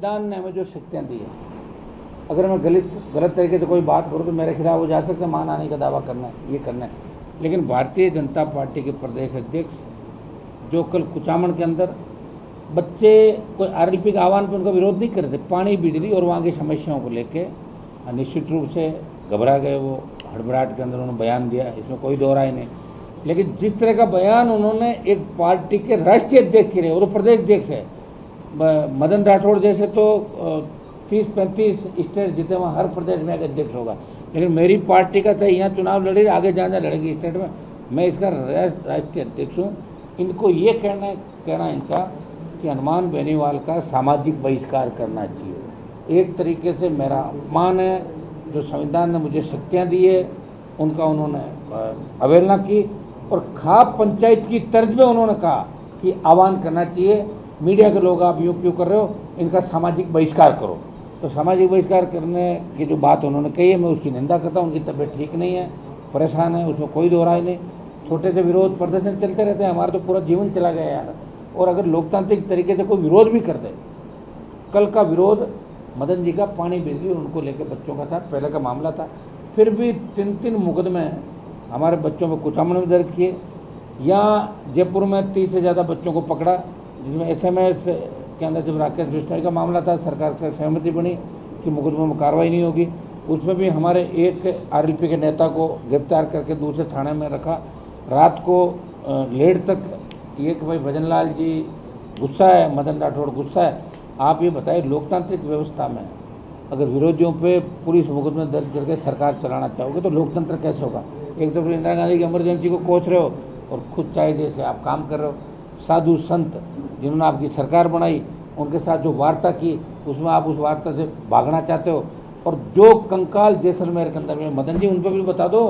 संविधान ने हमें जो शक्तियाँ दी है, अगर मैं गलत तरीके से कोई बात करूँ तो मेरे खिलाफ वो जा सकते, मान आने का दावा करना है, ये करना है। लेकिन भारतीय जनता पार्टी के प्रदेश अध्यक्ष जो कल कुचामन के अंदर बच्चे कोई आरएलपी के आह्वान पर उनका विरोध नहीं कर रहे थे, पानी बिजली और वहाँ की समस्याओं को लेके निश्चित रूप से घबरा गए, वो हड़बड़ाहट के अंदर उन्होंने बयान दिया, इसमें कोई दो राय नहीं। लेकिन जिस तरह का बयान उन्होंने एक पार्टी के राष्ट्रीय अध्यक्ष के लिए, वो तो प्रदेश अध्यक्ष है, मदन राठौड़ जैसे तो 30-35 स्टेट जीते, वहाँ हर प्रदेश में एक अध्यक्ष होगा, लेकिन मेरी पार्टी का चाहे यहाँ चुनाव लड़ेगी, आगे जहाँ लड़ेगी स्टेट में, मैं इसका राष्ट्रीय अध्यक्ष हूँ। इनको ये कहना इनका कि हनुमान बेनीवाल का सामाजिक बहिष्कार करना चाहिए। एक तरीके से मेरा अपमान है, जो संविधान ने मुझे शक्तियाँ दी है उनका उन्होंने अवहेलना की, और खाप पंचायत की तर्ज में उन्होंने कहा कि आह्वान करना चाहिए, मीडिया के लोग आप यूँ क्यों कर रहे हो, इनका सामाजिक बहिष्कार करो। तो सामाजिक बहिष्कार करने की जो बात उन्होंने कही है, मैं उसकी निंदा करता हूँ। उनकी तबीयत ठीक नहीं है, परेशान है, उसमें कोई दो राय नहीं। छोटे से विरोध प्रदर्शन चलते रहते हैं, हमारा तो पूरा जीवन चला गया यार। और अगर लोकतांत्रिक तरीके से कोई विरोध भी कर दे, कल का विरोध मदन जी का पानी बिजली और उनको लेकर बच्चों का था, पहले का मामला था, फिर भी 3 मुकदमे हमारे बच्चों में कुचामन में दर्ज किए। यहाँ जयपुर में 30 से ज़्यादा बच्चों को पकड़ा, जिसमें SMS के अंदर जब राकेश बिश्नोई का मामला था, सरकार से सहमति बनी कि मुकदमे में कार्रवाई नहीं होगी, उसमें भी हमारे एक आरएलपी के नेता को गिरफ्तार करके दूसरे थाने में रखा। रात को लेट तक ये कि भाई भजनलाल जी गुस्सा है, मदन राठौड़ गुस्सा है। आप ये बताइए, लोकतांत्रिक व्यवस्था में अगर विरोधियों पे पुलिस मुकदमे दर्ज करके सरकार चलाना चाहोगे तो लोकतंत्र कैसे होगा? एक तो इंदिरा गांधी की इमरजेंसी को कोस रहे हो और खुद चाहे जैसे आप काम कर रहे हो। साधु संत जिन्होंने आपकी सरकार बनाई, उनके साथ जो वार्ता की, उसमें आप उस वार्ता से भागना चाहते हो। और जो कंकाल जैसलमेर के अंदर में, मदन जी उन पर भी बता दो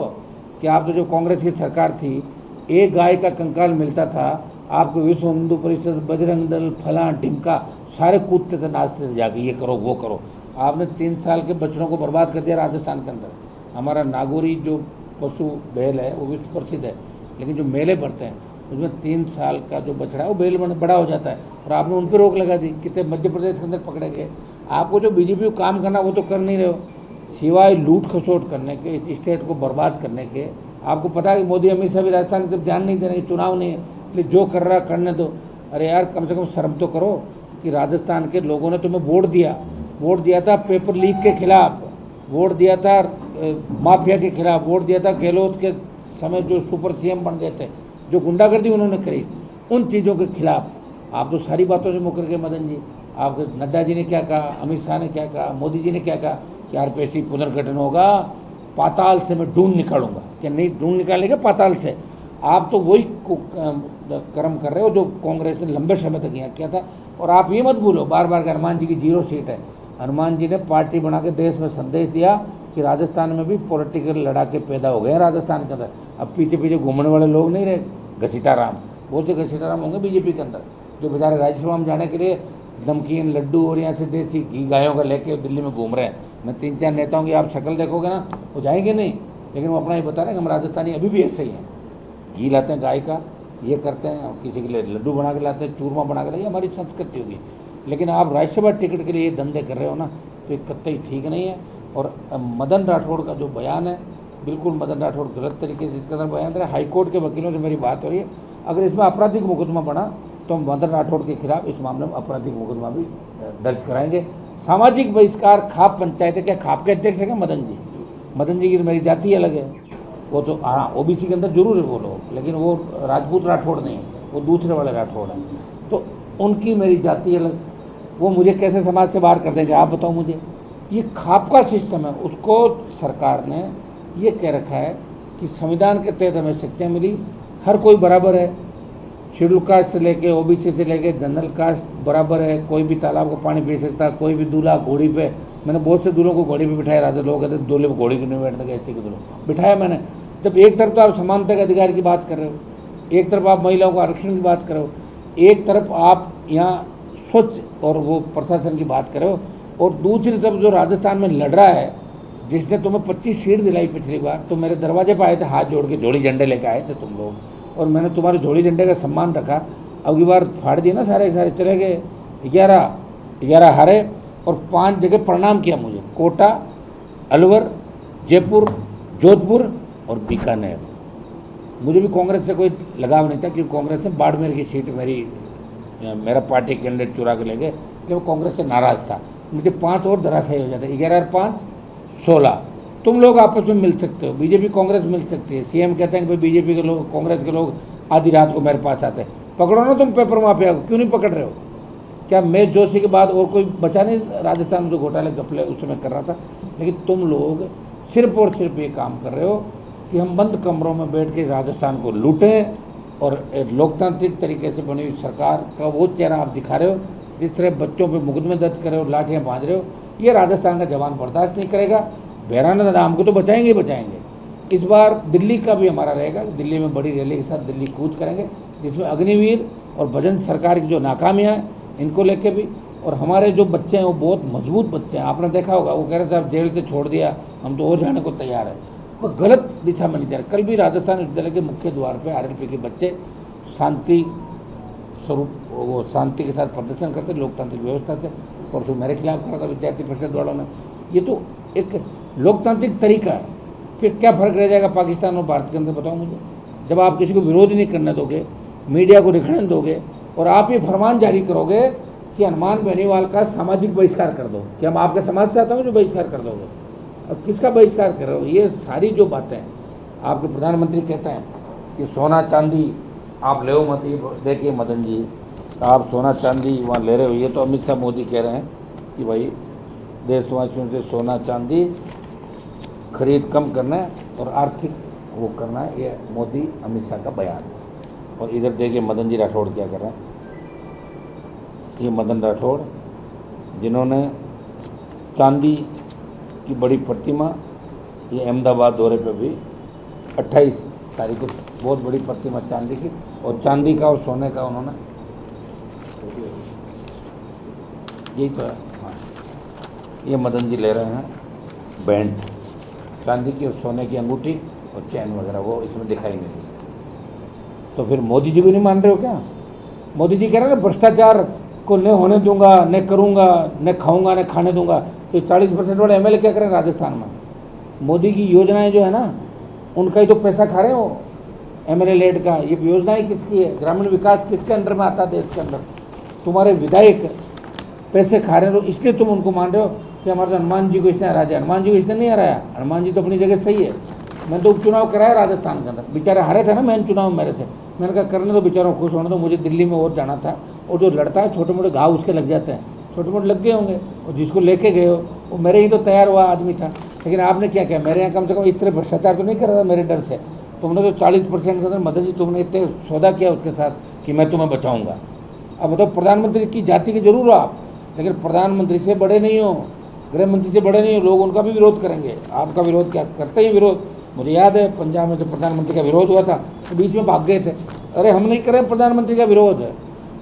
कि आप तो जो कांग्रेस की सरकार थी, एक गाय का कंकाल मिलता था, आपको विश्व हिंदू परिषद, बजरंग दल, फलां ढिमका सारे कूदते थे, नाचते थे जाके, ये करो वो करो। आपने 3 साल के बछड़ों को बर्बाद कर दिया राजस्थान के अंदर। हमारा नागौरी जो पशु बैल है वो विश्व प्रसिद्ध है, लेकिन जो मेले पड़ते हैं उसमें 3 साल का जो बछड़ा है वो बैल बड़ा हो जाता है, और आपने उन पर रोक लगा दी। कितने मध्य प्रदेश के अंदर पकड़े गए। आपको जो बीजेपी को काम करना वो तो कर नहीं रहे हो, सिवाय लूट खसोट करने के, इस स्टेट को बर्बाद करने के। आपको पता है कि मोदी अमित शाह भी राजस्थान की तरफ ध्यान नहीं दे रहे, चुनाव नहीं है, इसलिए जो कर रहा करने दो। अरे यार, कम से कम शर्म तो करो कि राजस्थान के लोगों ने तुम्हें वोट दिया था पेपर लीक के खिलाफ, वोट दिया था माफिया के खिलाफ, वोट दिया था गहलोत के समय जो सुपर CM बन गए थे, जो गुंडागर्दी उन्होंने करी, उन चीज़ों के खिलाफ। आप तो सारी बातों से मुकर गए मदन जी। आपके नड्डा जी ने क्या कहा, अमित शाह ने क्या कहा, मोदी जी ने क्या कहा कि RPSC पुनर्गठन होगा, पाताल से मैं ढूंढ निकालूंगा। क्या नहीं ढूंढ निकालेंगे पाताल से? आप तो वही कर्म कर रहे हो जो कांग्रेस ने लंबे समय तक यहाँ किया था। और आप ये मत भूलो बार बार कि हनुमान जी की 0 सीट है। हनुमान जी ने पार्टी बना के देश में संदेश दिया कि राजस्थान में भी पॉलिटिकल लड़ाके पैदा हो गए हैं राजस्थान के अंदर। अब पीछे घूमने वाले लोग नहीं रहे, घसीटा राम, बहुत से घसीटा राम होंगे बीजेपी के अंदर, जो बेचारे राज्यसभा में जाने के लिए नमकीन लड्डू और यहाँ से देसी घी गायों का लेके दिल्ली में घूम रहे हैं। मैं 3-4 नेताओं की आप शक्ल देखोगे ना, वो जाएंगे नहीं, लेकिन वो अपना ही बता रहे हैं कि हम राजस्थानी अभी भी ऐसे ही हैं। घी लाते हैं गाय का, ये करते हैं, किसी के लिए लड्डू बना के लाते हैं, चूरमा बना के लाते हैं, हमारी संस्कृति होगी। लेकिन आप राज्यसभा टिकट के लिए ये धंधे कर रहे हो ना, तो ये कतई ठीक नहीं है। और मदन राठौड़ का जो बयान है, बिल्कुल मदन राठौड़ गलत तरीके से इसके अंदर बयान दे रहे हैं। हाईकोर्ट के वकीलों से मेरी बात हो रही है, अगर इसमें आपराधिक मुकदमा बना तो हम मदन राठौड़ के खिलाफ इस मामले में आपराधिक मुकदमा भी दर्ज कराएंगे। सामाजिक बहिष्कार खाप पंचायत है, क्या खाप के अध्यक्ष है क्या मदन जी? मदन जी की तो मेरी जाति अलग है, वो तो हाँ OBC के अंदर जरूर है वो लोग, लेकिन वो राजपूत राठौड़ नहीं है, वो दूसरे वाले राठौड़ हैं, तो उनकी मेरी जाति अलग। वो मुझे कैसे समाज से बाहर कर देंगे आप बताओ मुझे? ये खाप का सिस्टम है, उसको सरकार ने ये कह रखा है कि संविधान के तहत हमें शक्तियाँ मिली, हर कोई बराबर है, शेड्यूल कास्ट से लेके OBC से लेके जनरल कास्ट बराबर है, कोई भी तालाब को पानी पी सकता है, कोई भी दूल्हा घोड़ी पे, मैंने बहुत से दूल्हों को घोड़ी पे बिठाया, राजा लोग कहते हैं दूल्हे पे घोड़ी क्यों नहीं बैठते, ऐसे के दूल्हों बिठाया मैंने। जब एक तरफ तो आप समानता के अधिकार की बात कर रहे हो, एक तरफ आप महिलाओं को आरक्षण की बात कर रहे हो, एक तरफ आप यहाँ स्वच्छ और वो प्रशासन की बात कर रहे हो, और दूसरी तरफ जो राजस्थान में लड़ रहा है, जिसने तुम्हें 25 सीट दिलाई पिछली बार, तो मेरे दरवाजे पर आए थे हाथ जोड़ के, झोड़ी झंडे लेकर आए थे तुम लोग, और मैंने तुम्हारे झोड़ी झंडे का सम्मान रखा। अब की बार फाड़ दिए ना, सारे चले गए, 11 हारे और 5 जगह प्रणाम किया मुझे, कोटा, अलवर, जयपुर, जोधपुर और बीकानेर। मुझे भी कांग्रेस से कोई लगाव नहीं था, क्योंकि कांग्रेस ने बाड़मेर की सीट मेरा पार्टी कैंडिडेट चुरा के ले गए, क्योंकि वो कांग्रेस से नाराज़ था। मुझे 5 और धराशायी हो जाते, 11 और 5 16। तुम लोग आपस में मिल सकते हो, बीजेपी कांग्रेस मिल सकती है। सीएम कहते हैं कि भाई बीजेपी के लोग, कांग्रेस के लोग आधी रात को मेरे पास आते हैं, पकड़ो ना तुम पेपर माफिया को, क्यों नहीं पकड़ रहे हो? क्या महेश जोशी के बाद और कोई बचा नहीं राजस्थान में जो घोटाले घपले उस समय कर रहा था? लेकिन तुम लोग सिर्फ और सिर्फ ये काम कर रहे हो कि हम बंद कमरों में बैठ के राजस्थान को लूटें, और लोकतांत्रिक तरीके से बनी हुई सरकार का वो चेहरा आप दिखा रहे हो। जिस तरह बच्चों पे मुकदमे दर्ज कर रहे हो, लाठियाँ बांध रहे हो, ये राजस्थान का जवान बर्दाश्त नहीं करेगा। बहराना दाम को तो बचाएंगे ही बचाएंगे। इस बार दिल्ली का भी हमारा रहेगा, दिल्ली में बड़ी रैली के साथ दिल्ली कूच करेंगे, जिसमें अग्निवीर और भजन सरकार की जो नाकामियाँ हैं इनको लेके भी, और हमारे जो बच्चे हैं वो बहुत मजबूत बच्चे हैं। आपने देखा होगा, वो कह रहे साहब जेल से छोड़ दिया, हम तो और जाने को तैयार है। वो गलत दिशा में नहीं जा रहे। कल भी राजस्थान विश्वविद्यालय के मुख्य द्वार पे आरएलपी के बच्चे शांति स्वरूप वो शांति के साथ प्रदर्शन करते लोकतांत्रिक व्यवस्था से। परसों मेरे खिलाफ करा था विद्यार्थी परिषद वालों ने। ये तो एक लोकतांत्रिक तरीका है। फिर क्या फ़र्क रह जाएगा पाकिस्तान और भारत के अंदर, बताओ मुझे? जब आप किसी को विरोध नहीं करने दोगे, मीडिया को दिखने दोगे, और आप ये फरमान जारी करोगे कि हनुमान बेनीवाल का सामाजिक बहिष्कार कर दो, कि हम आपके समाज से आता हूँ जो बहिष्कार कर दोगे? अब किसका बहिष्कार कर रहे हो? ये सारी जो बातें आपके प्रधानमंत्री कहते हैं कि सोना चांदी आप ले मत, ये देखिए मदन जी, आप सोना चांदी वहाँ ले रहे हो, ये तो अमित शाह मोदी कह रहे हैं कि भाई देशवासियों से सोना चांदी खरीद कम करना है और आर्थिक वो करना है, ये मोदी अमित शाह का बयान है। और इधर देखिए मदन जी राठौड़ क्या कर रहे हैं। ये मदन राठौड़ जिन्होंने चांदी की बड़ी प्रतिमा, ये अहमदाबाद दौरे पे भी 28 तारीख को बहुत बड़ी प्रतिमा चांदी की, और चांदी का और सोने का उन्होंने यही तो है। हाँ, ये मदन जी ले रहे हैं बैंड, चांदी की और सोने की अंगूठी और चैन वगैरह, वो इसमें दिखाई नहीं दी। तो फिर मोदी जी भी नहीं मान रहे हो क्या? मोदी जी कह रहे हैं ना, भ्रष्टाचार को न होने दूंगा, न करूंगा, न खाऊंगा, न खाने दूंगा। तो 40% वाले एमएलए क्या करें राजस्थान में? मोदी की योजनाएं जो है ना, उनका ही तो पैसा खा रहे हो एमएलए लेड का। ये योजनाएं किसकी है? ग्रामीण विकास किसके अंडर में आता है देश के अंदर? तुम्हारे विधायक पैसे खा रहे हो, इसलिए तुम उनको मान रहे हो कि हमारे हनुमान जी को इसने हरा दिया। हनुमान जी को इसने नहीं हराया, हनुमान जी तो अपनी जगह सही है। मैंने तो उपचुनाव कराया राजस्थान के अंदर, बेचारे हारे थे ना मैंने चुनाव मेरे से। मैंने कहा करने दो, बेचारों खुश होने दो, मुझे दिल्ली में और जाना था। और जो लड़ता है छोटे मोटे घाव उसके लग जाते हैं, छोटे मोटे लग गए होंगे, और जिसको लेके गए हो वो मेरे ही तो तैयार हुआ आदमी था। लेकिन आपने क्या किया? मेरे यहाँ कम से कम इस तरह भ्रष्टाचार तो नहीं कर रहा था मेरे डर से। तुमने तो 40% के अंदर मदन जी तुमने इतने सौदा किया उसके साथ कि मैं तुम्हें बचाऊंगा। अब बताओ, प्रधानमंत्री की जाति के जरूर हो आप, लेकिन प्रधानमंत्री से बड़े नहीं हो, गृह मंत्री से बड़े नहीं हो। लोग उनका भी विरोध करेंगे, आपका विरोध क्या करते ही विरोध। मुझे याद है पंजाब में तो प्रधानमंत्री का विरोध हुआ था तो बीच में भाग गए थे। अरे हम नहीं करें प्रधानमंत्री का विरोध,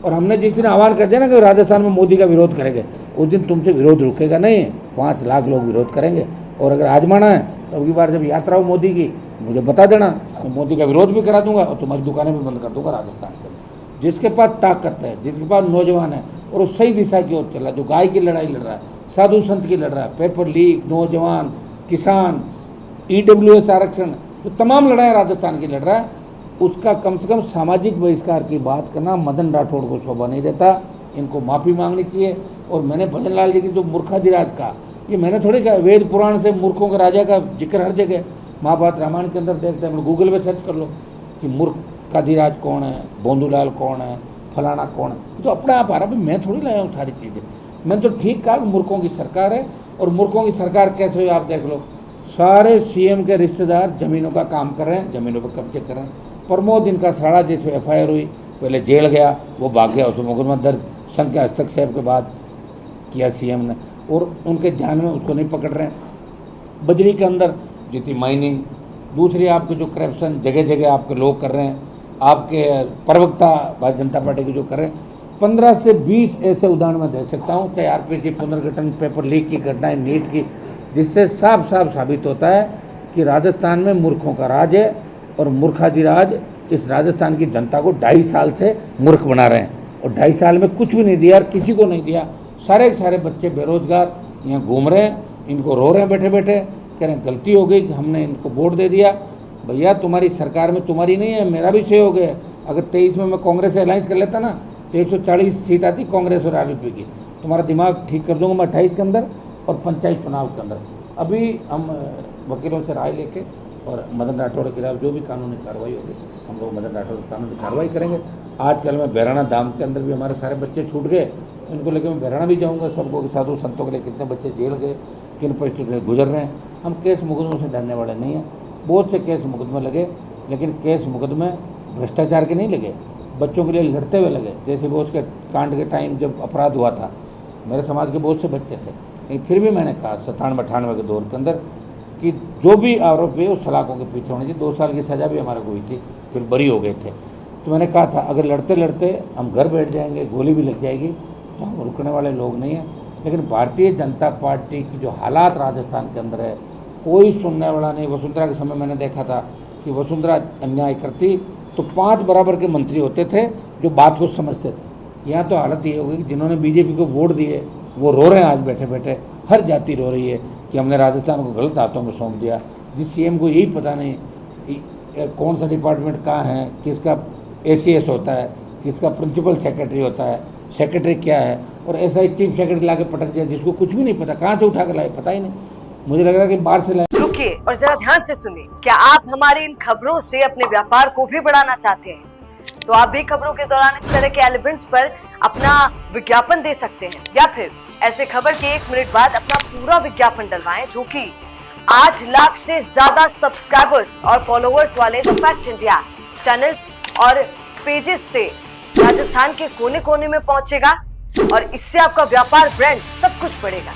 और हमने जिस दिन आह्वान कर दिया ना कि राजस्थान में मोदी का विरोध करेंगे, उस दिन तुमसे विरोध रुकेगा नहीं। 5 लाख लोग विरोध करेंगे। और अगर आजमाना है तो अगली बार जब यात्रा हो मोदी की, मुझे बता देना, तो मोदी का विरोध भी करा दूंगा और तुम्हारी दुकानें भी बंद कर दूंगा राजस्थान के। जिसके पास ताकत है, जिसके पास नौजवान है और वो सही दिशा की ओर चल रहा है, जो गाय की लड़ाई लड़ रहा है, साधु संत की लड़ रहा है, पेपर लीक, नौजवान, किसान, ईडब्ल्यूएस आरक्षण, जो तमाम लड़ाई राजस्थान की लड़ रहा है, उसका कम से कम सामाजिक बहिष्कार की बात करना मदन राठौड़ को शोभा नहीं देता। इनको माफ़ी मांगनी चाहिए। और मैंने भजन लाल जी की जो मूर्खाधिराज का, ये मैंने थोड़ी कहा, वेद पुराण से मूर्खों के राजा का जिक्र हर जगह, महाभारत रामायण के अंदर देखते हैं। गूगल पे सर्च कर लो कि मूर्खाधिराज कौन है, बोंदूलाल कौन है, फलाना कौन है, तो अपने आप आ रहा। मैं थोड़ी लाया हूँ सारी चीज़ें। मैंने तो ठीक कहा कि मूर्खों की सरकार है। और मूर्खों की सरकार कैसे हुई आप देख लो। सारे सीएम के रिश्तेदार ज़मीनों का काम कर रहे हैं, ज़मीनों पर कब्जे कर रहे हैं। प्रमोद इनका साड़ा जिसमें एफआईआर हुई, पहले जेल गया, वो भाग गया, उसमें मुकदमा दर्ज संघ के हस्तक्षेप के बाद किया सीएम ने, और उनके ध्यान में उसको नहीं पकड़ रहे हैं। बजरी के अंदर जितनी माइनिंग, दूसरी आपके जो करप्शन जगह जगह आपके लोग कर रहे हैं, आपके प्रवक्ता भारतीय जनता पार्टी के जो कर रहे हैं, 15 से 20 ऐसे उदाहरण मैं दे सकता हूँ। चाहे आरपीसी पुनर्गठन, पेपर लीक की घटनाएं, नीट की, जिससे साफ साफ साबित होता है कि राजस्थान में मूर्खों का राज है। और मूर्खाधिराज इस राजस्थान की जनता को 2.5 साल से मूर्ख बना रहे हैं, और 2.5 साल में कुछ भी नहीं दिया और किसी को नहीं दिया, सारे के सारे बच्चे बेरोजगार यहाँ घूम रहे हैं, इनको रो रहे हैं बैठे बैठे, कह रहे हैं गलती हो गई कि हमने इनको वोट दे दिया। भैया तुम्हारी सरकार में तुम्हारी नहीं है, मेरा भी सहयोग है। अगर 23 में मैं कांग्रेस से अलायंस कर लेता ना तो 140 सीट आती कांग्रेस और आरएलपी की। तुम्हारा दिमाग ठीक कर दूंगा मैं 28 के अंदर और पंचायत चुनाव के अंदर। अभी हम वकीलों से राय लेके और मदन राठौड़ के खिलाफ जो भी कानूनी कार्रवाई होगी हम लोग मदन राठौड़ की कानूनी कार्रवाई करेंगे। आजकल मैं बहराना धाम के अंदर भी हमारे सारे बच्चे छूट गए, इनको लेकर मैं बहराना भी जाऊँगा। सबको साधु संतों के लिए कितने बच्चे जेल गए, किन परिस्थितियों से गुजर रहे हैं। हम केस मुकदमों से डरने वाले नहीं हैं। बहुत से केस मुकदमे लगे, लेकिन केस मुकदमे भ्रष्टाचार के नहीं लगे, बच्चों के लिए लड़ते हुए लगे। जैसे वो उसके कांड के टाइम जब अपराध हुआ था, मेरे समाज के बहुत से बच्चे थे, लेकिन फिर भी मैंने कहा 97-98 के दौर के अंदर कि जो भी आरोपी है उस सलाखों के पीछे होने चाहिए। 2 साल की सज़ा भी हमारे को हुई थी, फिर बरी हो गए थे। तो मैंने कहा था अगर लड़ते लड़ते हम घर बैठ जाएंगे, गोली भी लग जाएगी, तो हम रुकने वाले लोग नहीं हैं। लेकिन भारतीय जनता पार्टी की जो हालात राजस्थान के अंदर है, कोई सुनने वाला नहीं। वसुंधरा के समय मैंने देखा था कि वसुंधरा अन्याय करती तो 5 बराबर के मंत्री होते थे जो बात को समझते थे। यहाँ तो हालत ये हो गई कि जिन्होंने बीजेपी को वोट दिए वो रो रहे हैं आज बैठे बैठे। हर जाति रो रही है कि हमने राजस्थान को गलत हाथों में सौंप दिया। जिस सीएम को यही पता नहीं कौन सा डिपार्टमेंट कहाँ है, किसका ACS होता है, किसका प्रिंसिपल सेक्रेटरी होता है, सेक्रेटरी क्या है, और ऐसा ही चीफ सेक्रेटरी ला के पटक दिया जिसको कुछ भी नहीं पता, कहाँ से उठा कर लाए पता ही नहीं। मुझे लग रहा है कि बाहर से लाए। रुकिए और जरा ध्यान से सुनिए। क्या आप हमारी इन खबरों से अपने व्यापार को भी बढ़ाना चाहते हैं? तो आप भी खबरों के दौरान इस तरह के एलिमेंट्स पर अपना विज्ञापन दे सकते हैं, या फिर ऐसे खबर के 1 मिनट बाद अपना पूरा विज्ञापन डलवाएं, जो कि 8 लाख से ज्यादा सब्सक्राइबर्स और फॉलोअर्स वाले द फैक्ट इंडिया चैनल्स और पेजेस से राजस्थान के कोने कोने में पहुंचेगा, और इससे आपका व्यापार, ब्रांड सब कुछ बढ़ेगा।